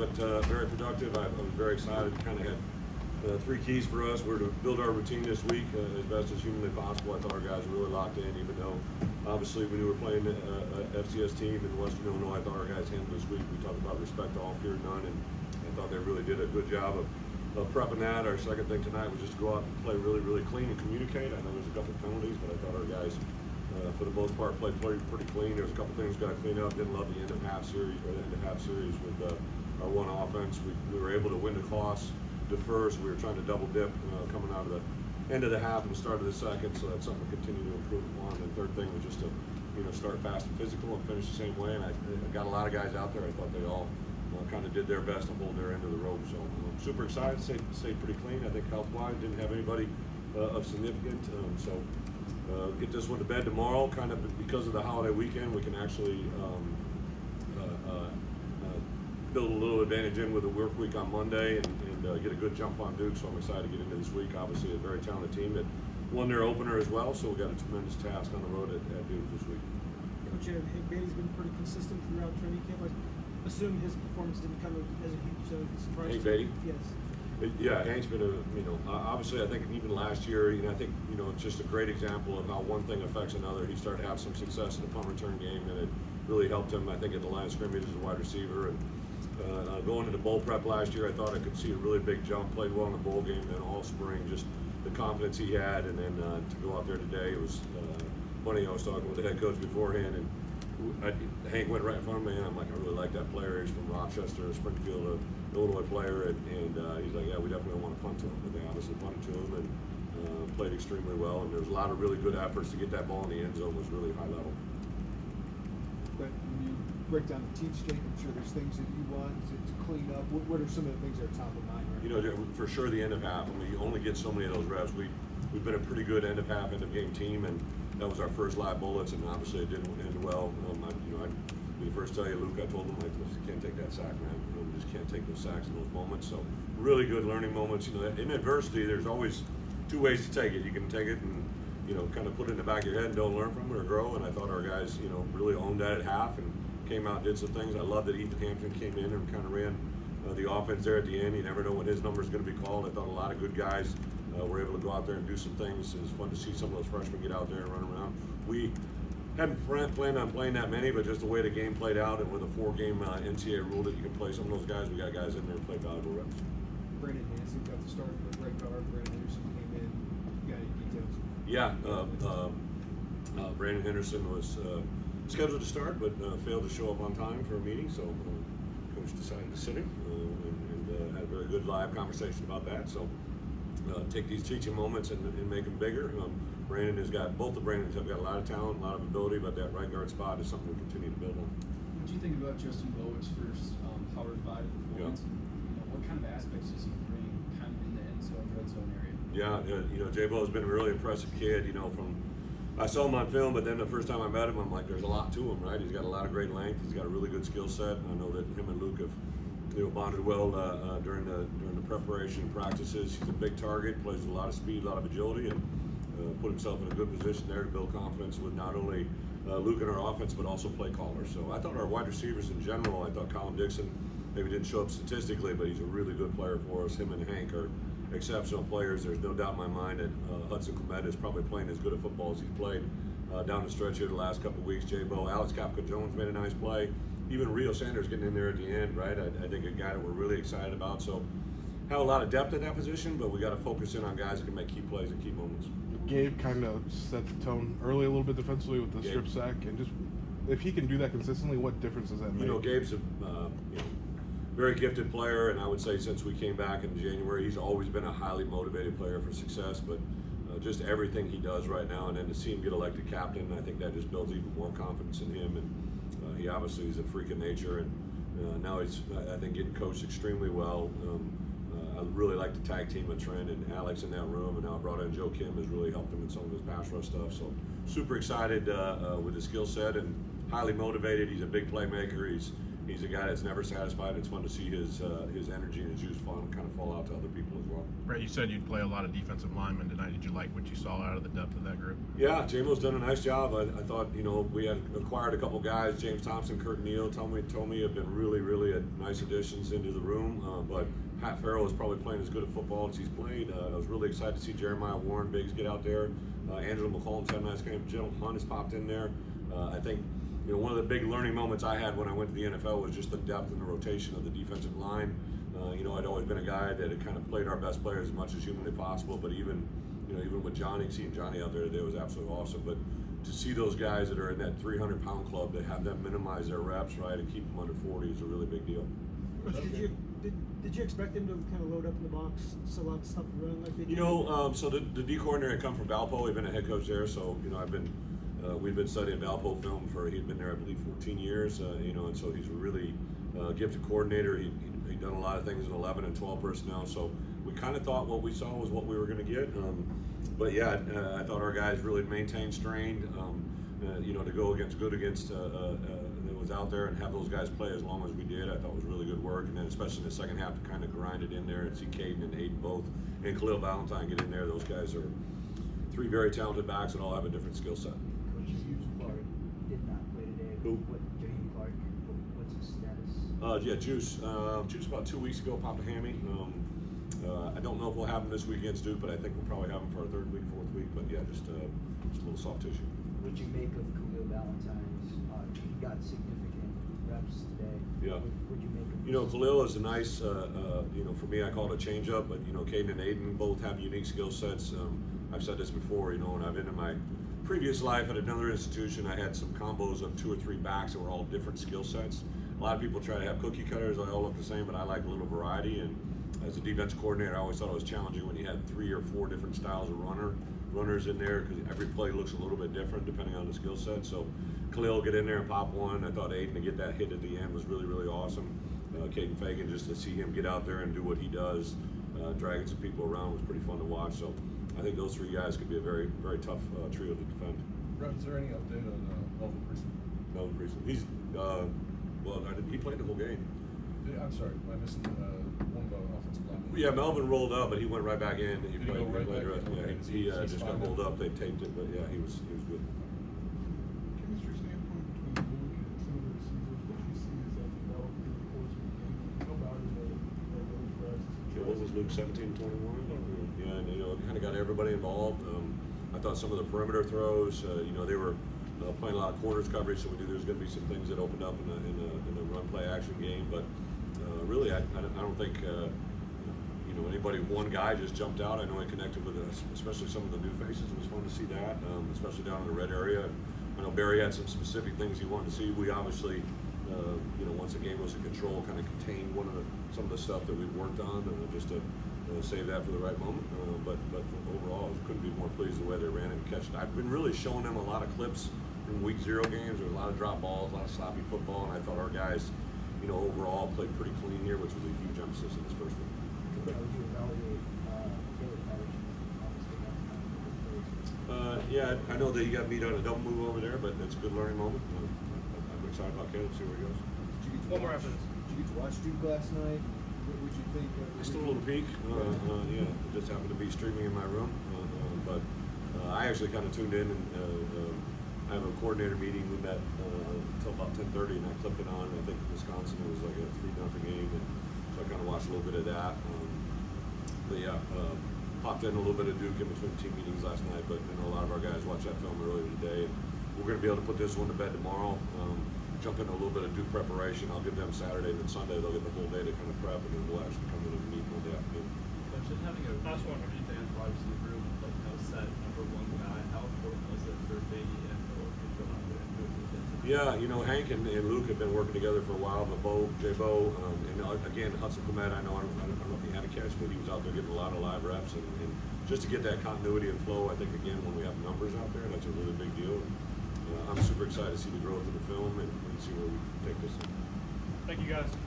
But very productive. I was very excited. Kind of had three keys for us. We're to build our routine this week as best as humanly possible. I thought our guys were really locked in, even though obviously when we were playing a FCS team in Western Illinois, I thought our guys handled this week. We talked about respect all, fear none, and I thought they really did a good job of prepping that. Our second thing tonight was just to go out and play really, really clean and communicate. I know there's a couple penalties, but I thought our guys, for the most part, played pretty clean. There's a couple things got to clean up. Didn't love the end of half series with our one offense. We were able to win the toss, defer, so we were trying to double dip coming out of the end of the half and the start of the second. So that's something to continue to improve upon. And the third thing was just to start fast and physical and finish the same way. And I got a lot of guys out there. I thought they all kind of did their best to hold their end of the rope. So I'm super excited. Stayed pretty clean. I think health-wise didn't have anybody of significant. Get this one to bed tomorrow. Kind of because of the holiday weekend, we can actually build a little advantage in with a work week on Monday and get a good jump on Duke. So I'm excited to get into this week. Obviously, a very talented team that won their opener as well. So we got a tremendous task on the road at Duke this week. Coach, Hank Bailey's been pretty consistent throughout training camp. I assume his performance didn't come as a huge surprise. Hank Bailey? Yes. Yeah, Hank's been obviously I think even last year, I think, it's just a great example of how one thing affects another. He started to have some success in the punt return game, and it really helped him, I think, at the line of scrimmage as a wide receiver. And going into bowl prep last year, I thought I could see a really big jump, played well in the bowl game, and then all spring, just the confidence he had. And then to go out there today, it was funny. I was talking with the head coach beforehand, and Hank went right in front of me, and I'm like, I really like that player. He's from Rochester, Springfield, an Illinois player, and he's like, yeah, we definitely want to punt to him. And they obviously punted to him and played extremely well. And there was a lot of really good efforts to get that ball in the end zone. Was really high level. But when you break down the team state, I'm sure there's things that you want to clean up. What are some of the things that are top of mind right For sure the end of half. I mean, you only get so many of those reps. We've been a pretty good end of half, end of game team, and that was our first live bullets, and obviously it didn't end well. I first tell you, Luke, I told him, like, you can't take that sack, man. You just can't take those sacks in those moments. So really good learning moments. In adversity, there's always two ways to take it. You can take it and kind of put it in the back of your head and don't learn from it or grow. And I thought our guys, really owned that at half and came out and did some things. I love that Ethan Hampton came in and kind of ran the offense there at the end. You never know when his number is going to be called. I thought a lot of good guys were able to go out there and do some things. It was fun to see some of those freshmen get out there and run around. We hadn't planned on playing that many, but just the way the game played out and with a 4-game NCAA rule that you can play some of those guys, we got guys in there and played valuable reps. Brandon Hansen got the start for right guard. Brandon Henderson came in. You got any details? Yeah, Brandon Henderson was scheduled to start, but failed to show up on time for a meeting, so coach decided to sit him and had a very good live conversation about that. So take these teaching moments and make them bigger. Both the Brandons have got a lot of talent, a lot of ability, but that right guard spot is something we continue to build on. What do you think about Justin Bowett's first Power 5 performance? Yeah. What kind of aspects does he bring kind of in the end zone, red zone area? Yeah, J-Bo has been a really impressive kid, I saw him on film, but then the first time I met him, I'm like, there's a lot to him, right? He's got a lot of great length. He's got a really good skill set. I know that him and Luke have bonded well during the preparation practices. He's a big target, plays with a lot of speed, a lot of agility, and put himself in a good position there to build confidence with not only Luke in our offense, but also play callers. So I thought our wide receivers in general, I thought Colin Dixon maybe didn't show up statistically, but he's a really good player for us. Him and Hank are exceptional players. There's no doubt in my mind that Hudson Clement is probably playing as good a football as he's played down the stretch here the last couple of weeks. J-Bo, Alex Kapka-Jones made a nice play. Even Rio Sanders getting in there at the end, right? I think a guy that we're really excited about. So have a lot of depth at that position, but we got to focus in on guys that can make key plays and key moments. Gabe kind of set the tone early a little bit defensively with the strip sack, and just if he can do that consistently, what difference does that make? Gabe's a very gifted player, and I would say since we came back in January, he's always been a highly motivated player for success. But just everything he does right now, and then to see him get elected captain, I think that just builds even more confidence in him. And he obviously is a freak of nature, and now he's, I think, getting coached extremely well. I really like the tag team with Trent and Alex in that room, and now I brought in Joe Kim has really helped him in some of his pass rush stuff. So super excited with his skill set and highly motivated. He's a big playmaker. he's a guy that's never satisfied. It's fun to see his energy and his juice kind of fall out to other people as well. Brett, you said you'd play a lot of defensive linemen tonight. Did you like what you saw out of the depth of that group? Yeah, J-Mo's done a nice job. I thought, we had acquired a couple guys, James Thompson, Kurt Neal, Tommy have been really nice additions into the room. But Pat Farrell is probably playing as good a football as he's played. I was really excited to see Jeremiah Warren Biggs get out there. Angela McCollum's had a nice game. Jill Hunt has popped in there. I think, one of the big learning moments I had when I went to the NFL was just the depth and the rotation of the defensive line. I'd always been a guy that had kind of played our best players as much as humanly possible, but even with Johnny, seeing Johnny out there today was absolutely awesome. But to see those guys that are in that 300-pound club, to have them minimize their reps, right, and keep them under 40 is a really big deal. Coach, did you expect them to kind of load up in the box, sell out stuff to run like they did? So the D coordinator had come from Valpo. He'd been a head coach there, so we've been studying Valpo film he'd been there I believe 14 years, and so he's a really gifted coordinator. He'd done a lot of things in 11 and 12 personnel, so we kind of thought what we saw was what we were going to get. But yeah, I thought our guys really maintained strain. To go against that was out there and have those guys play as long as we did, I thought was really good work. And then especially in the second half to kind of grind it in there and see Caden and Aiden both and Khalil Valentine get in there. Those guys are three very talented backs that all have a different skill set. James Clark did not play today. Who? James Clark, what's his status? Juice about 2 weeks ago popped a hammy. I don't know if we'll have him this week against Duke, but I think we'll probably have him for our third week, fourth week. But yeah, just a little soft tissue. What'd you make of Khalil Valentine's? He got significant reps today. Yeah. What'd you make of him? Khalil is a nice, for me, I call it a change-up, but, Caden and Aiden both have unique skill sets. I've said this before, and I've been in my previous life at another institution, I had some combos of 2 or 3 backs that were all different skill sets. A lot of people try to have cookie cutters, they all look the same, but I like a little variety. And as a defensive coordinator, I always thought it was challenging when you had 3 or 4 different styles of runners in there, because every play looks a little bit different depending on the skill set. So Khalil get in there and pop one. I thought Aiden to get that hit at the end was really awesome. Caden Fagan, just to see him get out there and do what he does, dragging some people around was pretty fun to watch. So I think those 3 guys could be a very tough trio to defend. Brett, is there any update on Melvin Priestley? Melvin Priestley, he's he played the whole game. I'm sorry, am I missing one of the offensive linemen? Yeah, Melvin rolled up, but he went right back in. He Did he go right back in? Yeah, Okay. he He's just got fine rolled now? up. They taped it, but yeah, he was good. Chemistry standpoint between Luke and some of the receivers, what you see is that developed through the course of the game. How about in those practices? What was Luke 17-21? Yeah, and kind of got everybody involved. I thought some of the perimeter throws, they were playing a lot of corners coverage, so we knew there was going to be some things that opened up in the run play action game. But really, I don't think anybody. One guy just jumped out. I know he connected with us, especially some of the new faces. It was fun to see that, especially down in the red area. I know Barry had some specific things he wanted to see. We obviously, once the game was in control, kind of contained some of the stuff that we've worked on, just to save that for the right moment. But overall, I couldn't be more pleased with the way they ran it and catched it. I've been really showing them a lot of clips from week 0 games. There was a lot of drop balls, a lot of sloppy football, and I thought our guys, overall played pretty clean here, which was a huge emphasis in this first one. How would you evaluate Taylor Patterson? Obviously, Yeah, I know that he got beat on a double move over there, but it's a good learning moment. I'm excited about Caleb, see where he goes. Did you get to One more watch? after this. Did you get to watch Duke last night? What would you think? Just a little peek. Yeah, it just happened to be streaming in my room. But I actually kind of tuned in, and I have a coordinator meeting. We met until about 10:30, and I clipped it on. I think Wisconsin, it was like a 3-0 game, and so I kind of watched a little bit of that. But yeah, popped in a little bit of Duke in between team meetings last night. But I know a lot of our guys watched that film earlier today, and we're going to be able to put this one to bed tomorrow. Jump into a little bit of Duke preparation. I'll give them Saturday, and then Sunday they'll get the whole day to kind of prep, and then we'll actually come in and meet Monday afternoon. Coach, just having a last one for defense, obviously the group, like set number 1 guy. How important was it for Beatty and Phil to go out there and do it defensively? Yeah, Hank and Luke have been working together for a while. But J-Bo, and again Hudson Clement, I don't know if he had a catch, but he was out there getting a lot of live reps, and just to get that continuity and flow. I think again when we have numbers out there, that's a really big deal. I'm super excited to see the growth of the film and see where we take this. Thank you, guys.